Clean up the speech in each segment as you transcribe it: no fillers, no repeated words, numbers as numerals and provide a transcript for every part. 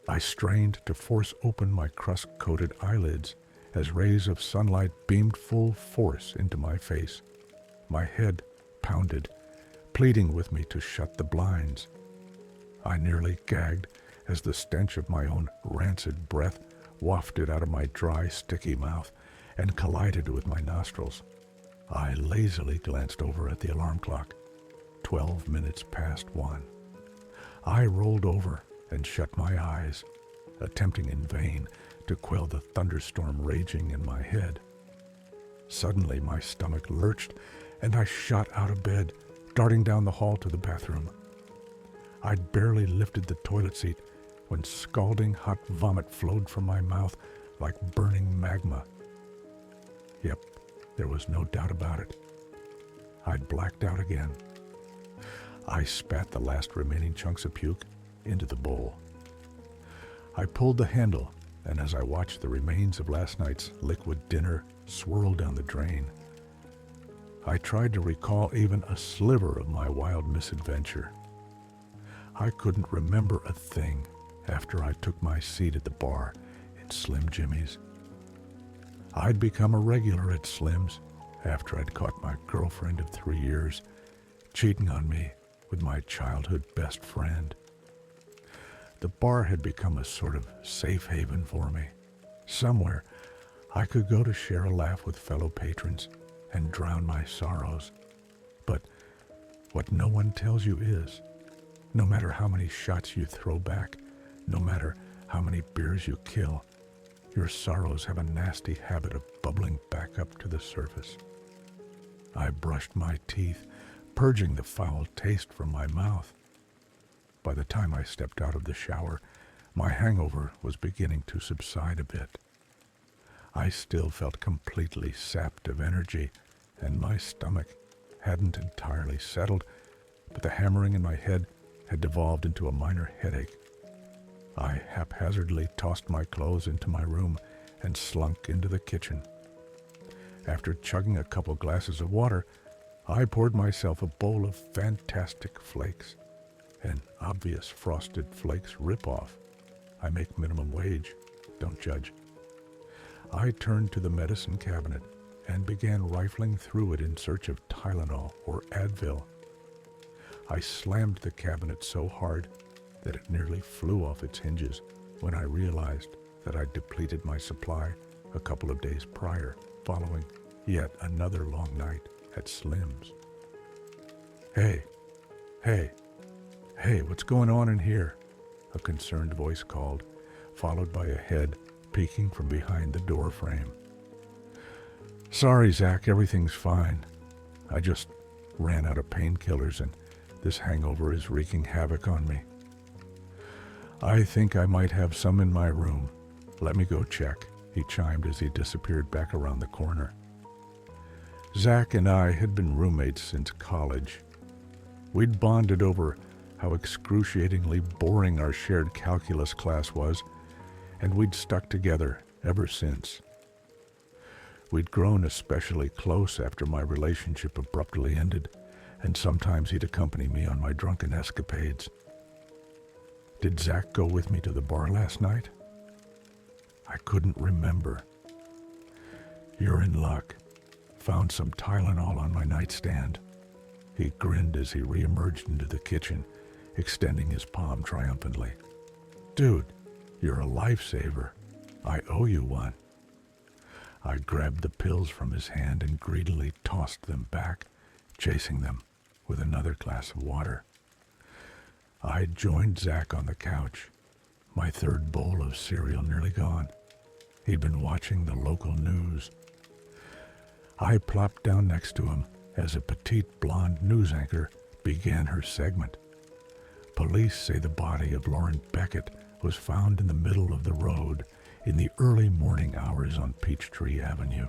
I strained to force open my crust-coated eyelids as rays of sunlight beamed full force into my face. My head pounded, pleading with me to shut the blinds. I nearly gagged as the stench of my own rancid breath wafted out of my dry, sticky mouth and collided with my nostrils. I lazily glanced over at the alarm clock. 12 minutes past 1. I rolled over and shut my eyes, attempting in vain to quell the thunderstorm raging in my head. Suddenly my stomach lurched and I shot out of bed, darting down the hall to the bathroom. I'd barely lifted the toilet seat when scalding hot vomit flowed from my mouth like burning magma. Yep, there was no doubt about it. I'd blacked out again. I spat the last remaining chunks of puke into the bowl. I pulled the handle, and as I watched the remains of last night's liquid dinner swirl down the drain, I tried to recall even a sliver of my wild misadventure. I couldn't remember a thing after I took my seat at the bar in Slim Jimmy's. I'd become a regular at Slim's after I'd caught my girlfriend of 3 years cheating on me with my childhood best friend. The bar had become a sort of safe haven for me, somewhere I could go to share a laugh with fellow patrons and drown my sorrows. But what no one tells you is, no matter how many shots you throw back, no matter how many beers you kill, your sorrows have a nasty habit of bubbling back up to the surface. I brushed my teeth, purging the foul taste from my mouth. By the time I stepped out of the shower, my hangover was beginning to subside a bit. I still felt completely sapped of energy, and my stomach hadn't entirely settled, but the hammering in my head had devolved into a minor headache. I haphazardly tossed my clothes into my room and slunk into the kitchen. After chugging a couple glasses of water, I poured myself a bowl of fantastic flakes, an obvious Frosted Flakes ripoff. I make minimum wage, don't judge. I turned to the medicine cabinet and began rifling through it in search of Tylenol or Advil. I slammed the cabinet so hard that it nearly flew off its hinges when I realized that I'd depleted my supply a couple of days prior, following yet another long night at Slim's. Hey, what's going on in here? A concerned voice called, followed by a head peeking from behind the door frame. Sorry, Zach, everything's fine. I just ran out of painkillers and this hangover is wreaking havoc on me. I think I might have some in my room. Let me go check, he chimed as he disappeared back around the corner. Zach and I had been roommates since college. We'd bonded over how excruciatingly boring our shared calculus class was, and we'd stuck together ever since. We'd grown especially close after my relationship abruptly ended, and sometimes he'd accompany me on my drunken escapades. Did Zach go with me to the bar last night? I couldn't remember. You're in luck. Found some Tylenol on my nightstand. He grinned as he reemerged into the kitchen, extending his palm triumphantly. Dude, you're a lifesaver. I owe you one. I grabbed the pills from his hand and greedily tossed them back, chasing them with another glass of water. I joined Zach on the couch, my third bowl of cereal nearly gone. He'd been watching the local news. I plopped down next to him as a petite blonde news anchor began her segment. Police say the body of Lauren Beckett was found in the middle of the road in the early morning hours on Peachtree Avenue.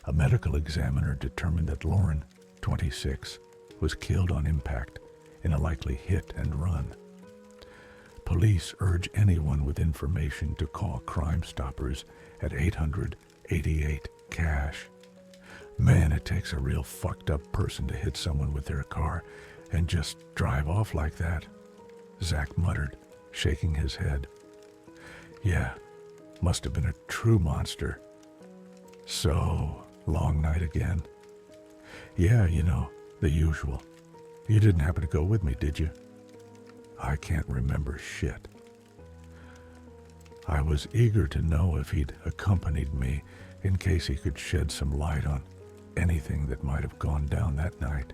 A medical examiner determined that Lauren, 26, was killed on impact in a likely hit and run. Police urge anyone with information to call Crime Stoppers at 800-88-CASH. Man, it takes a real fucked up person to hit someone with their car and just drive off like that. Zach muttered, shaking his head. Yeah, must have been a true monster. So, long night again. Yeah, the usual. You didn't happen to go with me, did you? I can't remember shit. I was eager to know if he'd accompanied me in case he could shed some light on anything that might have gone down that night.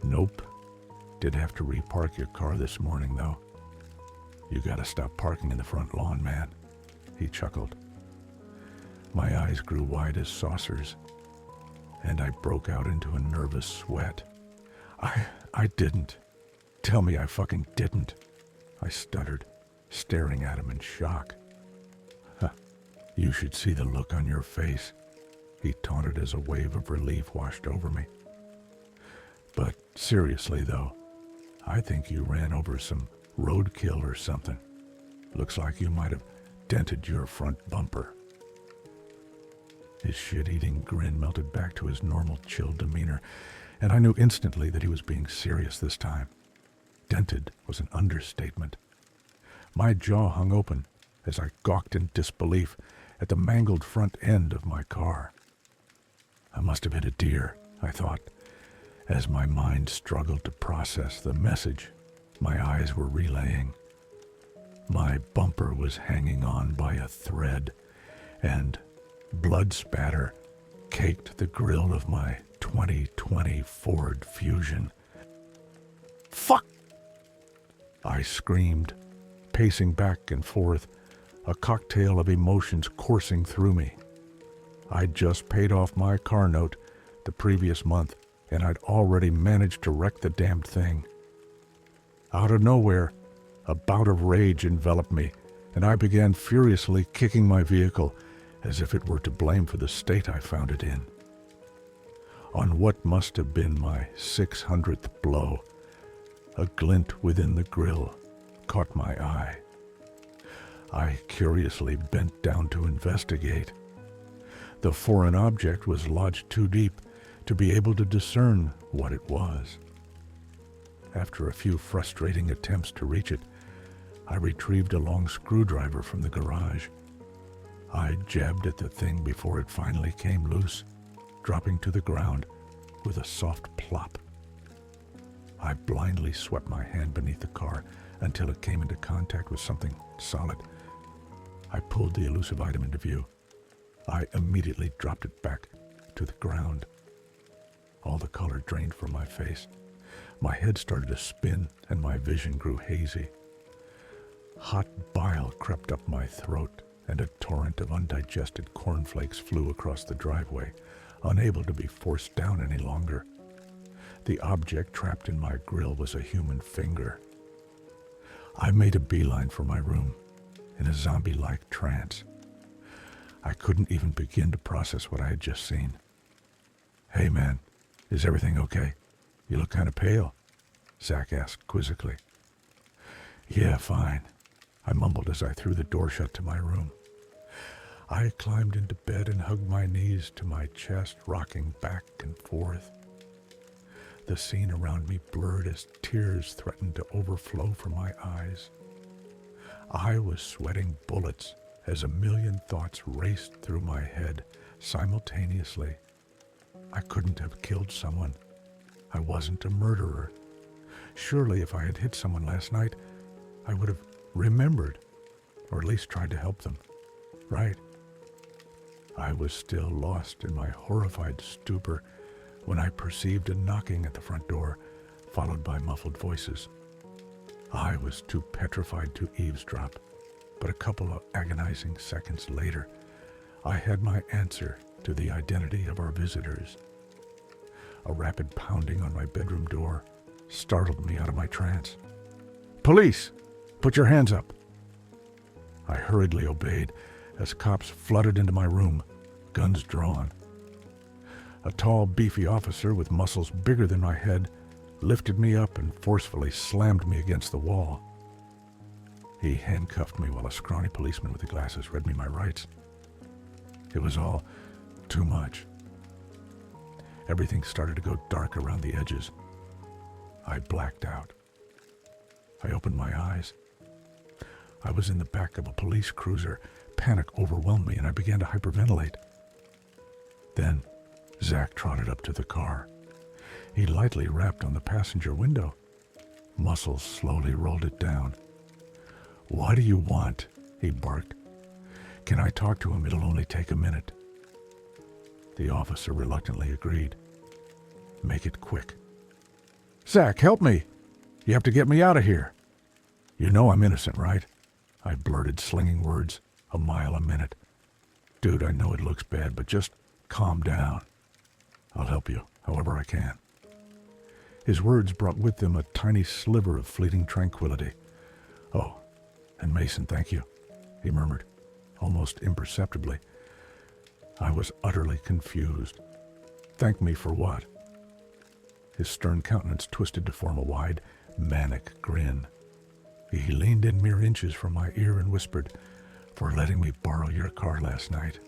Nope. Did have to repark your car this morning, though. You gotta stop parking in the front lawn, man. He chuckled. My eyes grew wide as saucers, and I broke out into a nervous sweat. I didn't. Tell me I fucking didn't. I stuttered, staring at him in shock. Huh. You should see the look on your face, he taunted as a wave of relief washed over me. But seriously, though, I think you ran over some roadkill or something. Looks like you might have dented your front bumper. His shit-eating grin melted back to his normal chill demeanor, and I knew instantly that he was being serious this time. Dented was an understatement. My jaw hung open as I gawked in disbelief at the mangled front end of my car. I must have hit a deer, I thought, as my mind struggled to process the message my eyes were relaying. My bumper was hanging on by a thread, and blood spatter caked the grill of my 2020 Ford Fusion. Fuck! I screamed, pacing back and forth, a cocktail of emotions coursing through me. I'd just paid off my car note the previous month, and I'd already managed to wreck the damned thing. Out of nowhere, a bout of rage enveloped me, and I began furiously kicking my vehicle as if it were to blame for the state I found it in. On what must have been my 600th blow, a glint within the grill caught my eye. I curiously bent down to investigate. The foreign object was lodged too deep to be able to discern what it was. After a few frustrating attempts to reach it, I retrieved a long screwdriver from the garage. I jabbed at the thing before it finally came loose, dropping to the ground with a soft plop. I blindly swept my hand beneath the car until it came into contact with something solid. I pulled the elusive item into view. I immediately dropped it back to the ground. All the color drained from my face. My head started to spin and my vision grew hazy. Hot bile crept up my throat and a torrent of undigested cornflakes flew across the driveway, unable to be forced down any longer. The object trapped in my grill was a human finger. I made a beeline for my room, in a zombie-like trance. I couldn't even begin to process what I had just seen. Hey man, is everything okay? You look kind of pale, Zach asked quizzically. Yeah, fine, I mumbled as I threw the door shut to my room. I climbed into bed and hugged my knees to my chest, rocking back and forth. The scene around me blurred as tears threatened to overflow from my eyes. I was sweating bullets as a million thoughts raced through my head simultaneously. I couldn't have killed someone. I wasn't a murderer. Surely if I had hit someone last night, I would have remembered, or at least tried to help them, right? I was still lost in my horrified stupor when I perceived a knocking at the front door, followed by muffled voices. I was too petrified to eavesdrop, but a couple of agonizing seconds later, I had my answer to the identity of our visitors. A rapid pounding on my bedroom door startled me out of my trance. Police! Put your hands up! I hurriedly obeyed as cops flooded into my room, guns drawn. A tall, beefy officer with muscles bigger than my head lifted me up and forcefully slammed me against the wall. He handcuffed me while a scrawny policeman with the glasses read me my rights. It was all too much. Everything started to go dark around the edges. I blacked out. I opened my eyes. I was in the back of a police cruiser. Panic overwhelmed me and I began to hyperventilate. Then Zach trotted up to the car. He lightly rapped on the passenger window. Muscles slowly rolled it down. "What do you want?" he barked. "Can I talk to him? It'll only take a minute." The officer reluctantly agreed. "Make it quick." "Zach, help me! You have to get me out of here." "You know I'm innocent, right?" I blurted, slinging words, a mile a minute. "Dude, I know it looks bad, but just calm down. I'll help you, however I can." His words brought with them a tiny sliver of fleeting tranquility. "Oh, and Mason, thank you," he murmured, almost imperceptibly. I was utterly confused. "Thank me for what?" His stern countenance twisted to form a wide, manic grin. He leaned in mere inches from my ear and whispered, "For letting me borrow your car last night.